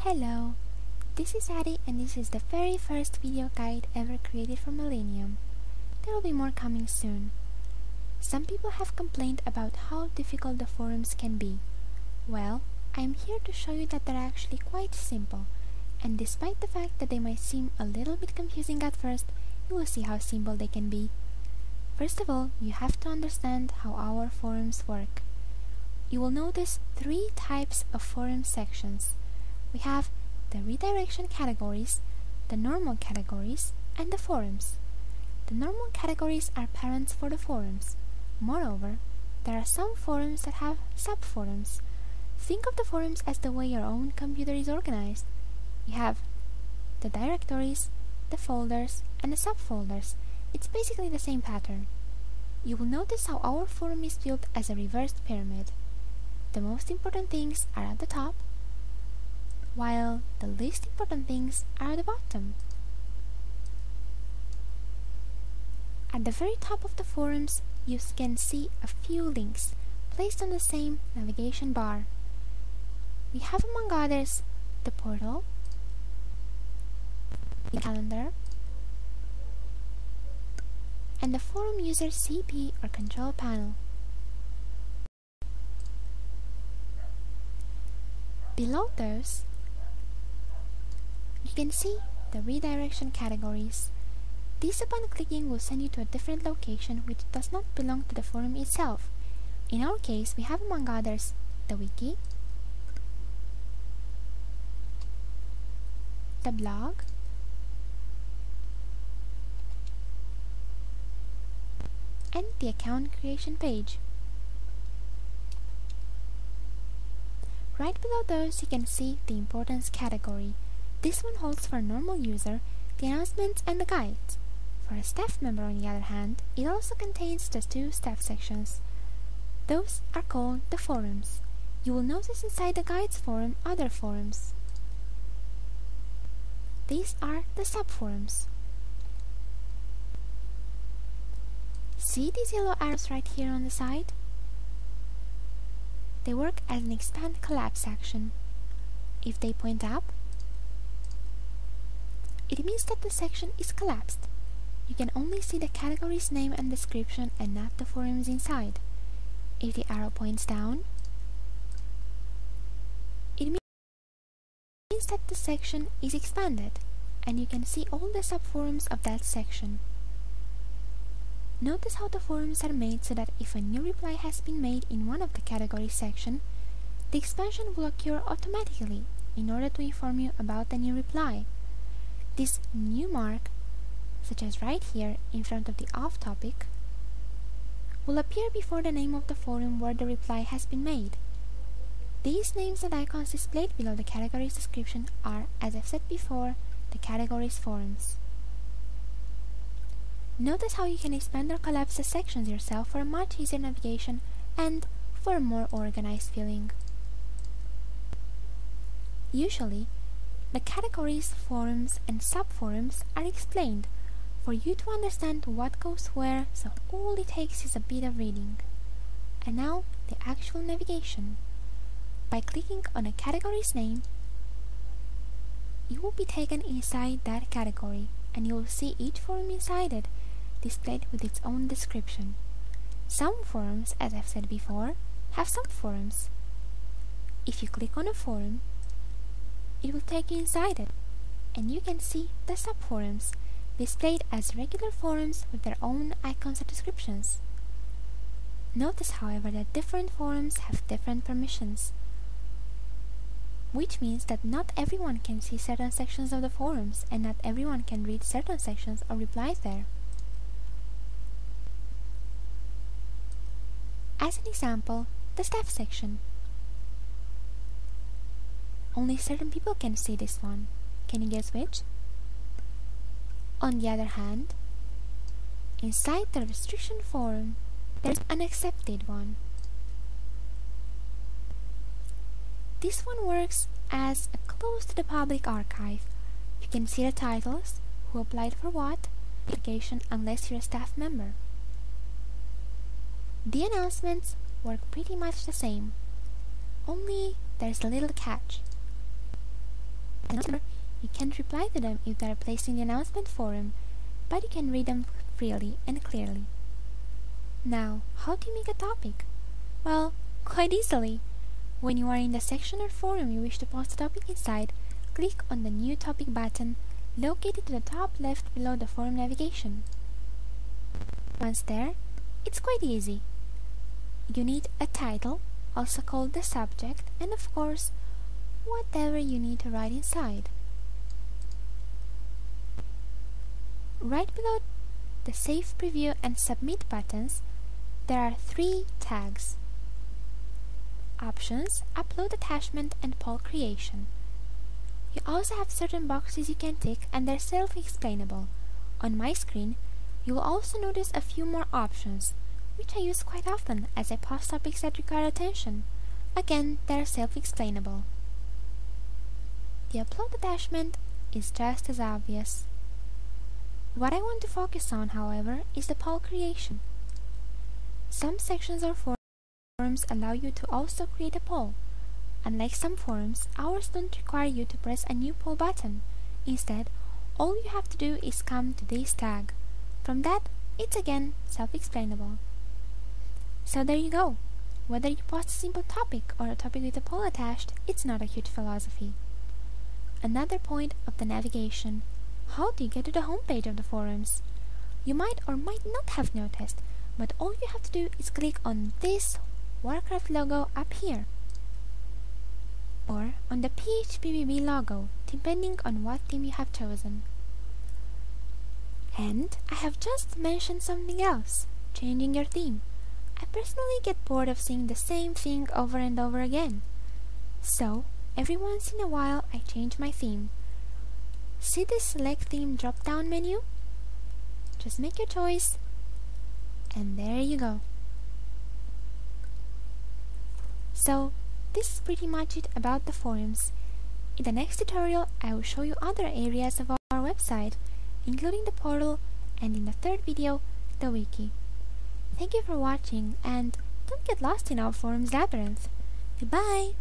Hello, this is Addie and this is the very first video guide ever created for Millennium. There will be more coming soon. Some people have complained about how difficult the forums can be. Well, I am here to show you that they're actually quite simple, and despite the fact that they might seem a little bit confusing at first, you will see how simple they can be. First of all, you have to understand how our forums work. You will notice three types of forum sections. We have the redirection categories, the normal categories, and the forums. The normal categories are parents for the forums. Moreover, there are some forums that have subforums. Think of the forums as the way your own computer is organized. You have the directories, the folders, and the subfolders. It's basically the same pattern. You will notice how our forum is built as a reversed pyramid. The most important things are at the top, while the least important things are at the bottom. At the very top of the forums, you can see a few links placed on the same navigation bar. We have, among others, the portal, the calendar, and the forum user CP or control panel. Below those, you can see the redirection categories. This, upon clicking, will send you to a different location which does not belong to the forum itself. In our case, we have, among others, the wiki, the blog, and the account creation page. Right below those, you can see the importance category. This one holds for a normal user the announcements and the guides. For a staff member, on the other hand, it also contains the two staff sections. Those are called the forums. You will notice inside the guides forum other forums. These are the subforums. See these yellow arrows right here on the side? They work as an expand collapse action. If they point up, it means that the section is collapsed. You can only see the category's name and description and not the forums inside. If the arrow points down, it means that the section is expanded, and you can see all the subforums of that section. Notice how the forums are made so that if a new reply has been made in one of the category section, the expansion will occur automatically in order to inform you about the new reply. This new mark, such as right here in front of the off topic, will appear before the name of the forum where the reply has been made. These names and icons displayed below the category's description are, as I've said before, the category's forums. Notice how you can expand or collapse the sections yourself for a much easier navigation and for a more organized feeling. Usually, the categories, forums, and subforums are explained for you to understand what goes where, so all it takes is a bit of reading. And now, the actual navigation. By clicking on a category's name, you will be taken inside that category, and you will see each forum inside it displayed with its own description. Some forums, as I've said before, have subforums. If you click on a forum, it will take you inside it, and you can see the subforums displayed as regular forums with their own icons and descriptions. Notice, however, that different forums have different permissions, which means that not everyone can see certain sections of the forums, and not everyone can read certain sections or replies there. As an example, the staff section. Only certain people can see this one. Can you guess which? On the other hand, inside the restriction forum, there's an accepted one. This one works as a close to the public archive. You can see the titles, who applied for what, application unless you're a staff member. The announcements work pretty much the same, only there's a little catch. You can't reply to them if they are placed in the announcement forum, but you can read them freely and clearly. Now, how do you make a topic? Well, quite easily. When you are in the section or forum you wish to post a topic inside, click on the New Topic button located to the top left below the forum navigation. Once there, it's quite easy. You need a title, also called the subject, and of course, whatever you need to write inside. Right below the Save Preview and Submit buttons, there are 3 tags: Options, Upload Attachment, and Poll Creation. You also have certain boxes you can tick and they're self-explainable. On my screen, you will also notice a few more options, which I use quite often as I post topics that require attention. Again, they're self-explainable. The upload attachment is just as obvious. What I want to focus on, however, is the poll creation. Some sections or forums allow you to also create a poll. Unlike some forums, ours don't require you to press a new poll button. Instead, all you have to do is come to this tag. From that, it's again self-explainable. So there you go. Whether you post a simple topic or a topic with a poll attached, it's not a huge philosophy. Another point of the navigation: how do you get to the homepage of the forums? You might or might not have noticed, but all you have to do is click on this Warcraft logo up here, or on the PHPBB logo, depending on what theme you have chosen. And I have just mentioned something else: changing your theme. I personally get bored of seeing the same thing over and over again. So, every once in a while I change my theme. See this Select Theme drop-down menu? Just make your choice, and there you go. So, this is pretty much it about the forums. In the next tutorial, I will show you other areas of our website, including the portal, and in the third video, the wiki. Thank you for watching, and don't get lost in our forums labyrinth. Goodbye!